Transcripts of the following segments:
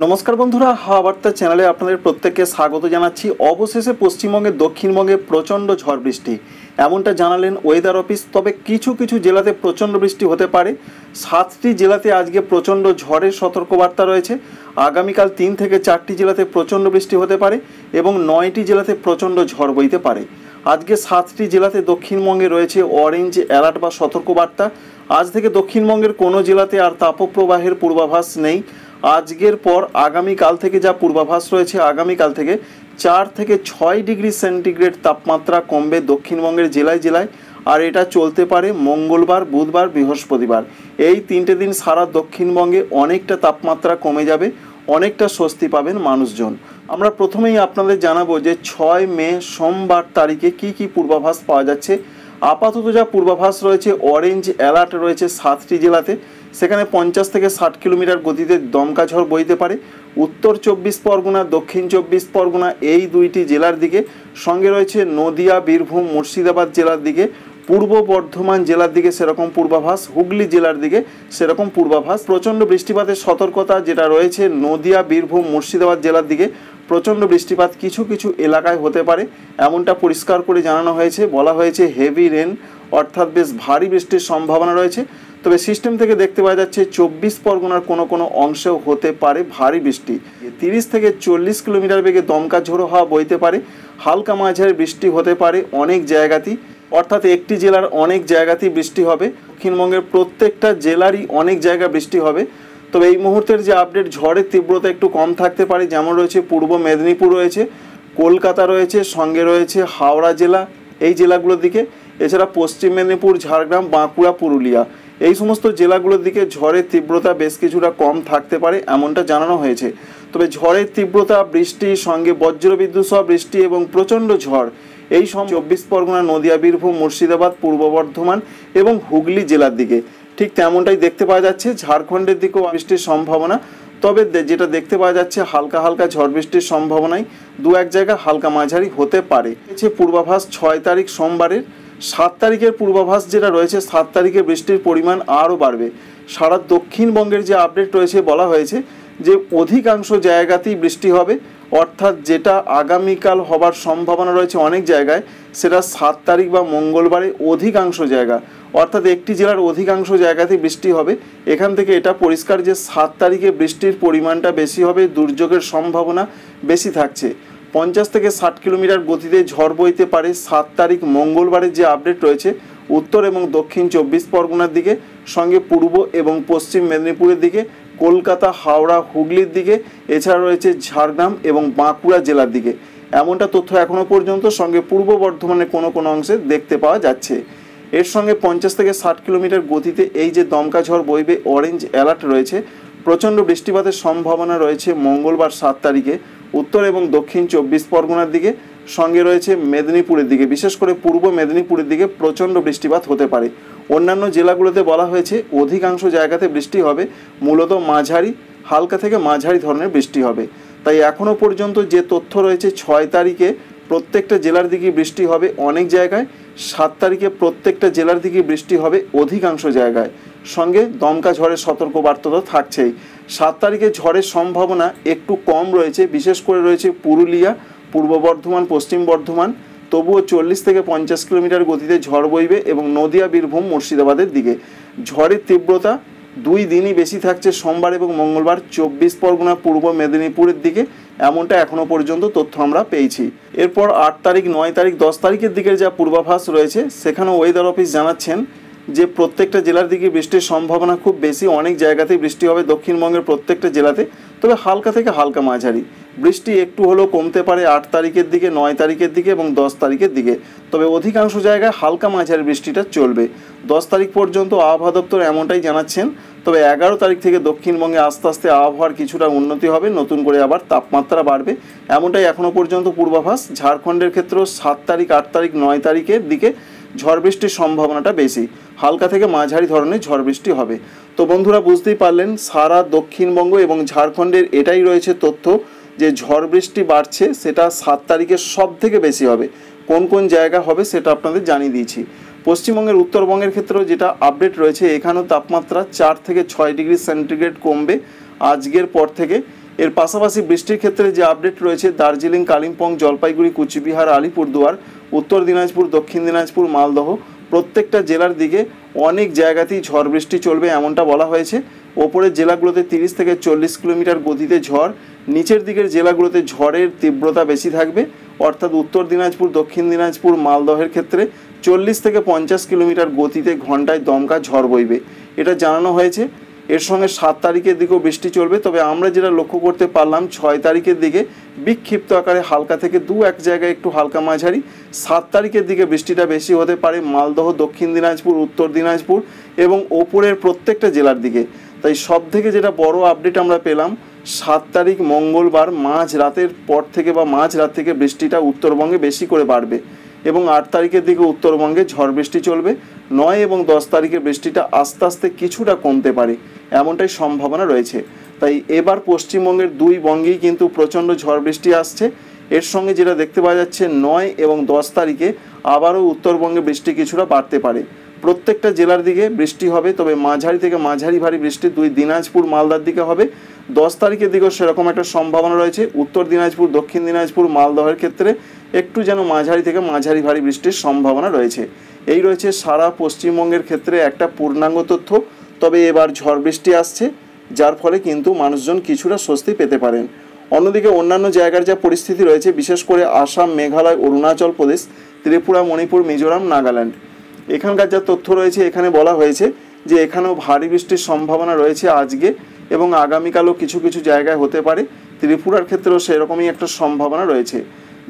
নমস্কার বন্ধুরা, হাওয়া বার্তা চ্যানেলে আপনাদের প্রত্যেককে স্বাগত জানাচ্ছি। অবশেষে পশ্চিমবঙ্গে দক্ষিণবঙ্গে প্রচণ্ড ঝড় বৃষ্টি এমনটা জানালেন ওয়েদার অফিস। তবে কিছু কিছু জেলাতে প্রচণ্ড বৃষ্টি হতে পারে। 7টি জেলাতে আজকে প্রচণ্ড ঝড়ের সতর্কবার্তা রয়েছে। আগামীকাল 3 থেকে 4টি জেলাতে প্রচণ্ড বৃষ্টি হতে পারে এবং 9টি জেলাতে প্রচণ্ড ঝড় বইতে পারে। আজকে 7টি জেলাতে দক্ষিণবঙ্গে রয়েছে অরেঞ্জ অ্যালার্ট বা সতর্কবার্তা। আজ থেকে দক্ষিণবঙ্গের কোনো জেলাতে আর তাপপ্রবাহের পূর্বাভাস নেই। আজকের পর আগামীকাল থেকে যা পূর্বাভাস রয়েছে, আগামীকাল থেকে 4 থেকে 6 ডিগ্রি সেন্টিগ্রেড তাপমাত্রা কমবে দক্ষিণবঙ্গের জেলায় জেলায়। আর এটা চলতে পারে মঙ্গলবার, বুধবার, বৃহস্পতিবার। এই 3টে দিন সারা দক্ষিণবঙ্গে অনেকটা তাপমাত্রা কমে যাবে, অনেকটা স্বস্তি পাবেন মানুষজন। আমরা প্রথমেই আপনাদের জানাবো যে 6 মে সোমবার তারিখে কি পূর্বাভাস পাওয়া যাচ্ছে। আপাতত যা পূর্বাভাস রয়েছে, অরেঞ্জ অ্যালার্ট রয়েছে 7টি জেলাতে। সেখানে 50 থেকে 60 কিলোমিটার গতিতে দমকা ঝড় বইতে পারে উত্তর 24 পরগনা, দক্ষিণ 24 পরগনা এই 2টি জেলার দিকে। সঙ্গে রয়েছে নদিয়া, বীরভূম, মুর্শিদাবাদ জেলার দিকে, পূর্ব বর্ধমান জেলার দিকে সেরকম পূর্বাভাস, হুগলি জেলার দিকে সেরকম পূর্বাভাস। প্রচণ্ড বৃষ্টিপাতের সতর্কতা যেটা রয়েছে নদিয়া, বীরভূম, মুর্শিদাবাদ জেলার দিকে প্রচণ্ড বৃষ্টিপাত কিছু কিছু এলাকায় হতে পারে এমনটা পরিষ্কার করে জানানো হয়েছে। বলা হয়েছে হেভি রেন অর্থাৎ বেশ ভারী বৃষ্টির সম্ভাবনা রয়েছে। তবে সিস্টেম থেকে দেখতে পাওয়া যাচ্ছে 24 পরগনার কোনো অংশেও হতে পারে ভারী বৃষ্টি। 30 থেকে 40 কিলোমিটার বেগে দমকা ঝোড়ো হাওয়া বইতে পারে। হালকা মাঝারি বৃষ্টি হতে পারে অনেক জায়গাতেই, অর্থাৎ একটি জেলার অনেক জায়গাতেই বৃষ্টি হবে। দক্ষিণবঙ্গের প্রত্যেকটা জেলারই অনেক জায়গায় বৃষ্টি হবে। তবে এই মুহূর্তের যে আপডেট, ঝড়ের তীব্রতা একটু কম থাকতে পারে। যেমন রয়েছে পূর্ব মেদিনীপুর রয়েছে, কলকাতা রয়েছে, সঙ্গে রয়েছে হাওড়া জেলা, এই জেলাগুলোর দিকে। এছাড়া পশ্চিম মেদিনীপুর, ঝাড়গ্রাম, বাঁকুড়া, পুরুলিয়া এই সমস্ত জেলাগুলোর দিকে ঝড়ের তীব্রতা বেশ কিছুটা কম থাকতে পারে এমনটা জানানো হয়েছে। তবে ঝড়ের তীব্রতা, বৃষ্টি, সঙ্গে বজ্রবিদ্যুৎ সহ বৃষ্টি এবং প্রচণ্ড ঝড় এই সব 24 পরগনা, নদিয়া, বীরভূম, মুর্শিদাবাদ, পূর্ব বর্ধমান এবং হুগলি জেলার দিকে। ঠিক তেমনটাই দেখতে পাওয়া যাচ্ছে ঝাড়খণ্ডের দিকেও বৃষ্টির সম্ভাবনা। তবে যেটা দেখতে পাওয়া যাচ্ছে হালকা হালকা ঝড় বৃষ্টির সম্ভাবনাই 2-1 জায়গা হালকা মাঝারি হতে পারে। পূর্বাভাস 6 তারিখ সোমবারের। 7 তারিখের পূর্বাভাস যেটা রয়েছে, 7 তারিখে বৃষ্টির পরিমাণ আরও বাড়বে। সারা দক্ষিণবঙ্গের যে আপডেট রয়েছে, বলা হয়েছে যে অধিকাংশ জায়গাতেই বৃষ্টি হবে। অর্থাৎ যেটা আগামীকাল হবার সম্ভাবনা রয়েছে অনেক জায়গায়, সেটা 7 তারিখ বা মঙ্গলবারে অধিকাংশ জায়গা, অর্থাৎ একটি জেলার অধিকাংশ জায়গাতেই বৃষ্টি হবে। এখান থেকে এটা পরিষ্কার যে 7 তারিখে বৃষ্টির পরিমাণটা বেশি হবে, দুর্যোগের সম্ভাবনা বেশি থাকছে। 50 থেকে 60 কিলোমিটার গতিতে ঝড় বইতে পারে 7 তারিখ মঙ্গলবারের যে আপডেট রয়েছে উত্তর এবং দক্ষিণ 24 পরগনার দিকে, সঙ্গে পূর্ব এবং পশ্চিম মেদিনীপুরের দিকে, কলকাতা, হাওড়া, হুগলির দিকে, এছাড়া রয়েছে ঝাড়গ্রাম এবং বাঁকুড়া জেলার দিকে। এমনটা তথ্য এখনও পর্যন্ত সঙ্গে পূর্ব বর্ধমানের কোনো অংশে দেখতে পাওয়া যাচ্ছে। এর সঙ্গে 50 থেকে 60 কিলোমিটার গতিতে এই যে দমকা ঝড় বইবে, অরেঞ্জ অ্যালার্ট রয়েছে। প্রচণ্ড বৃষ্টিপাতের সম্ভাবনা রয়েছে মঙ্গলবার 7 তারিখে উত্তর এবং দক্ষিণ 24 পরগনার দিকে, সঙ্গে রয়েছে মেদিনীপুরের দিকে, বিশেষ করে পূর্ব মেদিনীপুরের দিকে প্রচণ্ড বৃষ্টিপাত হতে পারে। অন্যান্য জেলাগুলোতে বলা হয়েছে অধিকাংশ জায়গাতে বৃষ্টি হবে, মূলত মাঝারি, হালকা থেকে মাঝারি ধরনের বৃষ্টি হবে। তাই এখনও পর্যন্ত যে তথ্য রয়েছে, 6 তারিখে প্রত্যেকটা জেলার দিকে বৃষ্টি হবে অনেক জায়গায়, 7 তারিখে প্রত্যেকটা জেলার দিকে বৃষ্টি হবে অধিকাংশ জায়গায়, সঙ্গে দমকা ঝড়ের সতর্কবার্তা তো থাকছেই। 7 তারিখে ঝড়ের সম্ভাবনা একটু কম রয়েছে, বিশেষ করে রয়েছে পুরুলিয়া, পূর্ব বর্ধমান, পশ্চিম বর্ধমান। তবুও 40 থেকে 50 কিলোমিটার গতিতে ঝড় বইবে এবং নদিয়া, বীরভূম, মুর্শিদাবাদের দিকে ঝড়ের তীব্রতা 2 দিনই বেশি থাকছে, সোমবার এবং মঙ্গলবার 24 পরগনা, পূর্ব মেদিনীপুরের দিকে। এমনটা এখনও পর্যন্ত তথ্য আমরা পেয়েছি। এরপর 8 তারিখ, 9 তারিখ, 10 তারিখের দিকের যা পূর্বাভাস রয়েছে, সেখানেও ওয়েদার অফিস জানাচ্ছেন যে প্রত্যেকটা জেলার দিকে বৃষ্টির সম্ভাবনা খুব বেশি, অনেক জায়গাতেই বৃষ্টি হবে দক্ষিণবঙ্গের প্রত্যেকটা জেলাতে। তবে হালকা থেকে হালকা মাঝারি বৃষ্টি একটু হলেও কমতে পারে 8 তারিখের দিকে, 9 তারিখের দিকে এবং 10 তারিখের দিকে। তবে অধিকাংশ জায়গায় হালকা মাঝারি বৃষ্টিটা চলবে 10 তারিখ পর্যন্ত, আবহাওয়া দপ্তর এমনটাই জানাচ্ছেন। তবে 11 তারিখ থেকে দক্ষিণবঙ্গে আস্তে আস্তে আবহাওয়ার কিছুটা উন্নতি হবে, নতুন করে আবার তাপমাত্রা বাড়বে, এমনটাই এখনও পর্যন্ত পূর্বাভাস। ঝাড়খণ্ডের ক্ষেত্রেও 7 তারিখ, 8 তারিখ, 9 তারিখের দিকে ঝড় বৃষ্টির সম্ভাবনাটা বেশি, হালকা থেকে মাঝারি ধরনের ঝড় বৃষ্টি হবে। তো বন্ধুরা, বুঝতেই পারলেন সারা দক্ষিণবঙ্গ এবং ঝাড়খণ্ডের এটাই রয়েছে তথ্য যে ঝড় বৃষ্টি বাড়ছে, সেটা 7 তারিখে সব থেকে বেশি হবে। কোন কোন জায়গা হবে সেটা আপনাদের জানিয়ে দিয়েছি। পশ্চিমবঙ্গের, উত্তরবঙ্গের ক্ষেত্রেও যেটা আপডেট রয়েছে, এখানেও তাপমাত্রা 4 থেকে 6 ডিগ্রি সেন্টিগ্রেড কমবে আজকের পর থেকে। এর পাশাপাশি বৃষ্টির ক্ষেত্রে যে আপডেট রয়েছে, দার্জিলিং, কালিম্পং, জলপাইগুড়ি, কুচবিহার, আলিপুরদুয়ার, উত্তর দিনাজপুর, দক্ষিণ দিনাজপুর, মালদহ প্রত্যেকটা জেলার দিকে অনেক জায়গাতেই ঝড় বৃষ্টি চলবে এমনটা বলা হয়েছে। ওপরের জেলাগুলোতে 30 থেকে 40 কিলোমিটার গতিতে ঝড়, নিচের দিকের জেলাগুলোতে ঝড়ের তীব্রতা বেশি থাকবে, অর্থাৎ উত্তর দিনাজপুর, দক্ষিণ দিনাজপুর, মালদহের ক্ষেত্রে 40 থেকে 50 কিলোমিটার গতিতে ঘন্টায় দমকা ঝড় বইবে, এটা জানানো হয়েছে। এর সঙ্গে 7 তারিখের দিকেও বৃষ্টি চলবে। তবে আমরা যেটা লক্ষ্য করতে পারলাম 6 তারিখের দিকে বিক্ষিপ্ত আকারে হালকা থেকে 2-1 জায়গায় একটু হালকা মাঝারি, 7 তারিখের দিকে বৃষ্টিটা বেশি হতে পারে মালদহ, দক্ষিণ দিনাজপুর, উত্তর দিনাজপুর এবং ওপরের প্রত্যেকটা জেলার দিকে। তাই সব থেকে যেটা বড় আপডেট আমরা পেলাম, 7 তারিখ মঙ্গলবার মাঝ রাতের পর থেকে বা মাঝ রাত থেকে বৃষ্টিটা উত্তরবঙ্গে বেশি করে বাড়বে এবং 8 তারিখের দিকে উত্তরবঙ্গে ঝড় বৃষ্টি চলবে। 9 এবং 10 তারিখে বৃষ্টিটা আস্তে আস্তে কিছুটা কমতে পারে এমনটাই সম্ভাবনা রয়েছে। তাই এবার পশ্চিমবঙ্গের 2 বঙ্গেই কিন্তু প্রচণ্ড ঝড় বৃষ্টি আসছে। এর সঙ্গে যেটা দেখতে পাওয়া যাচ্ছে 9 এবং 10 তারিখে আবারও উত্তরবঙ্গে বৃষ্টি কিছুটা বাড়তে পারে। প্রত্যেকটা জেলার দিকে বৃষ্টি হবে, তবে মাঝারি থেকে মাঝারি ভারী বৃষ্টি 2 দিনাজপুর, মালদার দিকে হবে। 10 তারিখের দিকেও সেরকম একটা সম্ভাবনা রয়েছে। উত্তর দিনাজপুর, দক্ষিণ দিনাজপুর, মালদহের ক্ষেত্রে একটু যেন মাঝারি থেকে মাঝারি ভারী বৃষ্টির সম্ভাবনা রয়েছে। এই রয়েছে সারা পশ্চিমবঙ্গের ক্ষেত্রে একটা পূর্ণাঙ্গ তথ্য। তবে এবার ঝড় বৃষ্টি আসছে, যার ফলে কিন্তু মানুষজন কিছুটা স্বস্তি পেতে পারেন। অন্যদিকে অন্যান্য জায়গার যা পরিস্থিতি রয়েছে, বিশেষ করে আসাম, মেঘালয়, অরুণাচল প্রদেশ, ত্রিপুরা, মণিপুর, মিজোরাম, নাগাল্যান্ড, এখানকার যা তথ্য রয়েছে এখানে বলা হয়েছে যে এখানেও ভারী বৃষ্টির সম্ভাবনা রয়েছে আজকে এবং আগামীকালও কিছু কিছু জায়গায় হতে পারে। ত্রিপুরার ক্ষেত্রেও সেরকমই একটা সম্ভাবনা রয়েছে,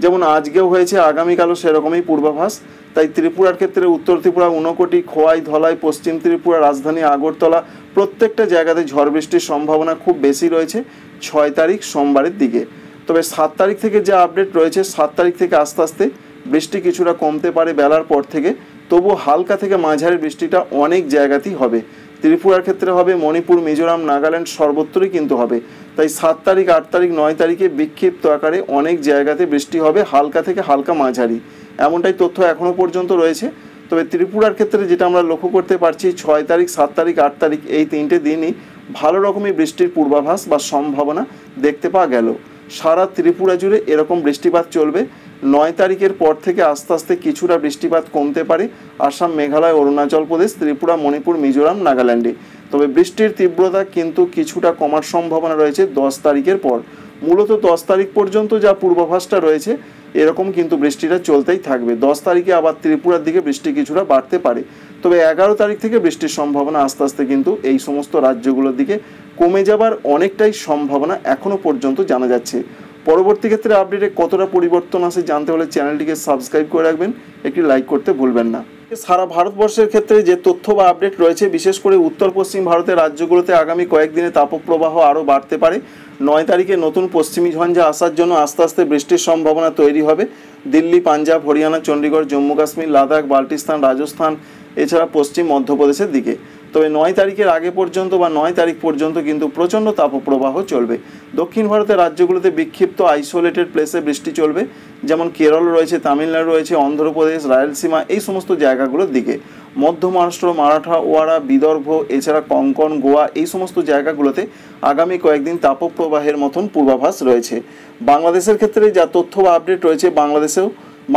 যেমন আজকেও হয়েছে, আগামীকালও সেরকমই পূর্বাভাস। তাই ত্রিপুরার ক্ষেত্রে উত্তর ত্রিপুরা, ঊনকোটি, খোয়াই, ধলাই, পশ্চিম ত্রিপুরা, রাজধানী আগরতলা প্রত্যেকটা জায়গাতে ঝড় বৃষ্টির সম্ভাবনা খুব বেশি রয়েছে 6 তারিখ সোমবারের দিকে। তবে 7 তারিখ থেকে যে আপডেট রয়েছে, 7 তারিখ থেকে আস্তে আস্তে বৃষ্টি কিছুটা কমতে পারে বেলার পর থেকে, তবু হালকা থেকে মাঝারি বৃষ্টিটা অনেক জায়গাতেই হবে। ত্রিপুরার ক্ষেত্রে হবে, মণিপুর, মিজোরাম, নাগাল্যান্ড সর্বত্রই কিন্তু হবে। তাই 7 তারিখ, 8 তারিখ, 9 তারিখে বিক্ষিপ্ত আকারে অনেক জায়গাতে বৃষ্টি হবে হালকা থেকে হালকা মাঝারি, এমনটাই তথ্য এখনও পর্যন্ত রয়েছে। তবে ত্রিপুরার ক্ষেত্রে যেটা আমরা লক্ষ্য করতে পারছি, 6 তারিখ, 7 তারিখ, 8 তারিখ এই 3টে দিনই ভালো রকমই বৃষ্টির পূর্বাভাস বা সম্ভাবনা দেখতে পাওয়া গেল। সারা ত্রিপুরা জুড়ে এরকম বৃষ্টিপাত চলবে। 9 তারিখের পর থেকে আস্তে আস্তে কিছুটা বৃষ্টিপাত কমতে পারে আসাম, মেঘালয়, অরুণাচল প্রদেশ, ত্রিপুরা, মণিপুর, মিজোরাম, নাগাল্যান্ডে। তবে বৃষ্টির তীব্রতা কিন্তু কিছুটা কমার সম্ভাবনা রয়েছে 10 তারিখের পর। মূলত 10 তারিখ পর্যন্ত যা পূর্বাভাসটা রয়েছে এরকম কিন্তু বৃষ্টিটা চলতেই থাকবে। 10 তারিখে আবার ত্রিপুরার দিকে বৃষ্টি কিছুটা বাড়তে পারে। তবে 11 তারিখ থেকে বৃষ্টির সম্ভাবনা আস্তে আস্তে কিন্তু এই সমস্ত রাজ্যগুলোর দিকে কমে যাবার অনেকটাই সম্ভাবনা এখনও পর্যন্ত জানা যাচ্ছে। পরবর্তী ক্ষেত্রে আপডেটে কতটা পরিবর্তন আসে জানতে হলে চ্যানেলটিকে সাবস্ক্রাইব করে রাখবেন, একটি লাইক করতে ভুলবেন না। সারা ভারতবর্ষের ক্ষেত্রে যে তথ্য বা আপডেট রয়েছে, বিশেষ করে উত্তর পশ্চিম ভারতের রাজ্যগুলোতে আগামী কয়েকদিনে তাপপ্রবাহ আরও বাড়তে পারে। 9 তারিখে নতুন পশ্চিমী ঝঞ্ঝা আসার জন্য আস্তে আস্তে বৃষ্টির সম্ভাবনা তৈরি হবে। দিল্লি, পাঞ্জাব, হরিয়ানা, চণ্ডীগড়, জম্মু কাশ্মীর, লাদাখ, বাল্টিস্তান, রাজস্থান, এছাড়া পশ্চিম মধ্যপ্রদেশের দিকে। তবে 9 তারিখের আগে পর্যন্ত বা 9 তারিখ পর্যন্ত কিন্তু প্রচণ্ড তাপপ্রবাহ চলবে। দক্ষিণ ভারতের রাজ্যগুলোতে বিক্ষিপ্ত আইসোলেটেড প্লেসে বৃষ্টি চলবে, যেমন কেরল রয়েছে, তামিলনাড়ু রয়েছে, অন্ধ্রপ্রদেশ, রায়লসীমা এই সমস্ত জায়গাগুলোর দিকে। মধ্য মহারাষ্ট্র, মারাঠাওয়াড়া, বিদর্ভ, এছাড়া কোঙ্কণ, গোয়া এই সমস্ত জায়গাগুলোতে আগামী কয়েকদিন তাপপ্রবাহের মতন পূর্বাভাস রয়েছে। বাংলাদেশের ক্ষেত্রে যা তথ্য বা আপডেট রয়েছে,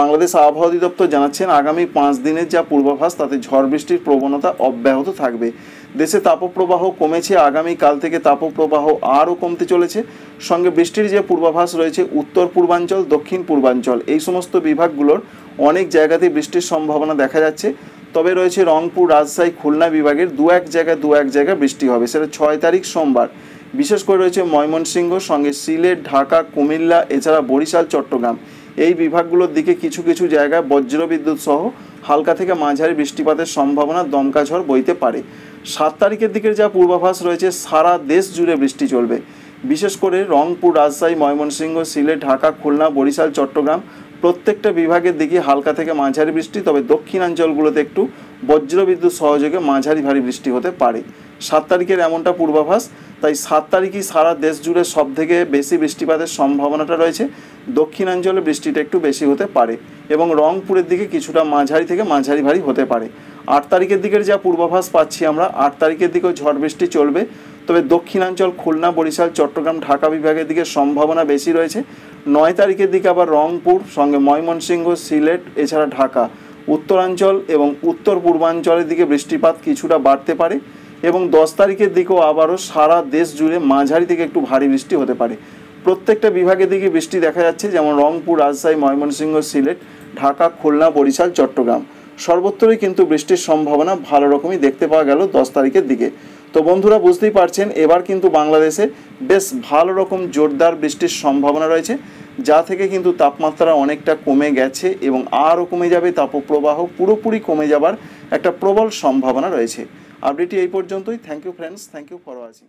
বাংলাদেশ আবহাওয়া অধিদপ্তর জানাচ্ছেন আগামী 5 দিনের যা পূর্বাভাস তাতে ঝড় বৃষ্টির প্রবণতা অব্যাহত থাকবে। দেশে তাপপ্রবাহ কমেছে, আগামীকাল থেকে তাপপ্রবাহ আরও কমতে চলেছে। সঙ্গে বৃষ্টির যে পূর্বাভাস রয়েছে, উত্তর পূর্বাঞ্চল, দক্ষিণ পূর্বাঞ্চল এই সমস্ত বিভাগগুলোর অনেক জায়গাতেই বৃষ্টির সম্ভাবনা দেখা যাচ্ছে। তবে রয়েছে রংপুর, রাজশাহী, খুলনা বিভাগের দু এক জায়গায় বৃষ্টি হবে, সেটা 6 তারিখ সোমবার। বিশেষ করে রয়েছে ময়মনসিংহ, সঙ্গে সিলেট, ঢাকা, কুমিল্লা, এছাড়া বরিশাল, চট্টগ্রাম এই বিভাগগুলোর দিকে কিছু কিছু জায়গায় বজ্রবিদ্যুৎ সহ হালকা থেকে মাঝারি বৃষ্টিপাতের সম্ভাবনা, দমকা ঝড় বইতে পারে। 7 তারিখের দিকের যা পূর্বাভাস রয়েছে, সারা দেশ জুড়ে বৃষ্টি চলবে। বিশেষ করে রংপুর, রাজশাহী, ময়মনসিংহ, সিলেট, ঢাকা, খুলনা, বরিশাল, চট্টগ্রাম প্রত্যেকটা বিভাগের দিকে হালকা থেকে মাঝারি বৃষ্টি। তবে দক্ষিণাঞ্চলগুলোতে একটু বজ্রবিদ্যুৎ সহযোগে মাঝারি ভারী বৃষ্টি হতে পারে। 7 তারিখের এমনটা পূর্বাভাস। তাই 7 তারিখই সারা দেশ জুড়ে সবথেকে বেশি বৃষ্টিপাতের সম্ভাবনাটা রয়েছে। দক্ষিণাঞ্চলে বৃষ্টিটা একটু বেশি হতে পারে এবং রংপুরের দিকে কিছুটা মাঝারি থেকে মাঝারি ভারী হতে পারে। 8 তারিখের দিকের যা পূর্বাভাস পাচ্ছি আমরা, 8 তারিখের দিকেও ঝড় বৃষ্টি চলবে। তবে দক্ষিণাঞ্চল খুলনা, বরিশাল, চট্টগ্রাম, ঢাকা বিভাগের দিকে সম্ভাবনা বেশি রয়েছে। 9 তারিখের দিকে আবার রংপুর, সঙ্গে ময়মনসিংহ, সিলেট, এছাড়া ঢাকা, উত্তরাঞ্চল এবং উত্তর পূর্বাঞ্চলের দিকে বৃষ্টিপাত কিছুটা বাড়তে পারে। এবং 10 তারিখের দিকেও আবারও সারা দেশ জুড়ে মাঝারি থেকে একটু ভারী বৃষ্টি হতে পারে। প্রত্যেকটা বিভাগের দিকে বৃষ্টি দেখা যাচ্ছে, যেমন রংপুর, রাজশাহী, ময়মনসিংহ, সিলেট, ঢাকা, খুলনা, বরিশাল, চট্টগ্রাম সর্বত্রই কিন্তু বৃষ্টির সম্ভাবনা ভালো রকমই দেখতে পাওয়া গেল 10 তারিখের দিকে। তো বন্ধুরা, বুঝতেই পারছেন এবার কিন্তু বাংলাদেশে বেশ ভালো রকম জোরদার বৃষ্টির সম্ভাবনা রয়েছে, যা থেকে কিন্তু তাপমাত্রা অনেকটা কমে গেছে এবং আরও কমে যাবে। তাপপ্রবাহ পুরোপুরি কমে যাবার একটা প্রবল সম্ভাবনা রয়েছে। আপডেটটি এই পর্যন্তই। Thank you friends, thank you for watching.